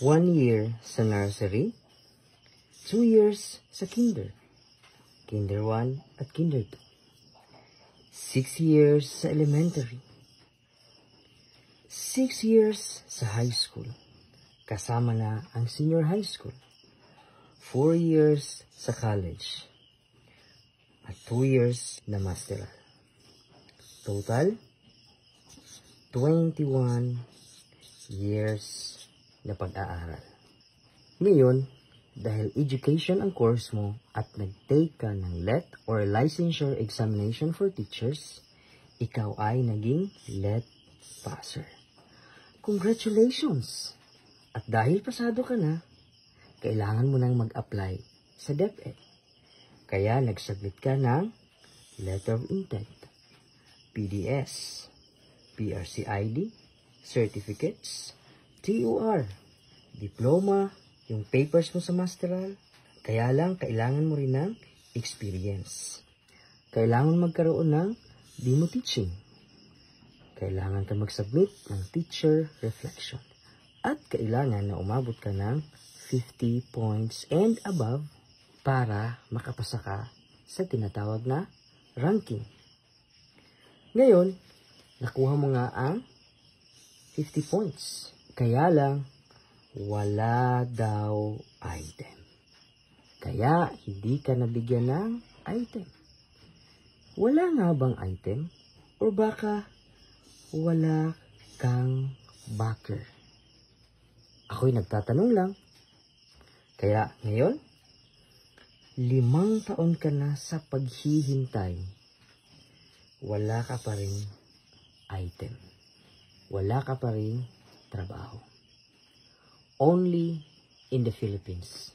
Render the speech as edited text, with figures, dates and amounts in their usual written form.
1 year sa nursery, 2 years sa kinder, kinder 1 at kinder 2, 6 years sa elementary, 6 years sa high school, kasama na ang senior high school, 4 years sa college, at 2 years na masteral. Total, 21 years na pag-aaral. Ngayon, dahil education ang course mo at nag-take ka ng LET or Licensure Examination for Teachers, ikaw ay naging LET passer. Congratulations! At dahil pasado ka na, kailangan mo nang mag-apply sa DepEd. Kaya nagsubmit ka ng Letter of Intent, PDS, PRCID, Certificates, TOR, Diploma, yung papers mo sa masteral. Kaya lang, kailangan mo rin ng experience. Kailangan magkaroon ng demo teaching. Kailangan ka mag-submit ng teacher reflection. At kailangan na umabot ka ng 50 points and above para makapasa ka sa tinatawag na ranking. Ngayon, nakuha mo nga ang 50 points. Kaya lang, wala daw item. Kaya, hindi ka nabigyan ng item. Wala nga bang item? O baka, wala kang backer? Ako'y nagtatanong lang. Kaya, ngayon, 5 taon ka na sa paghihintay. Wala ka pa rin item. Wala ka pa rin trabaho. Only in the Philippines.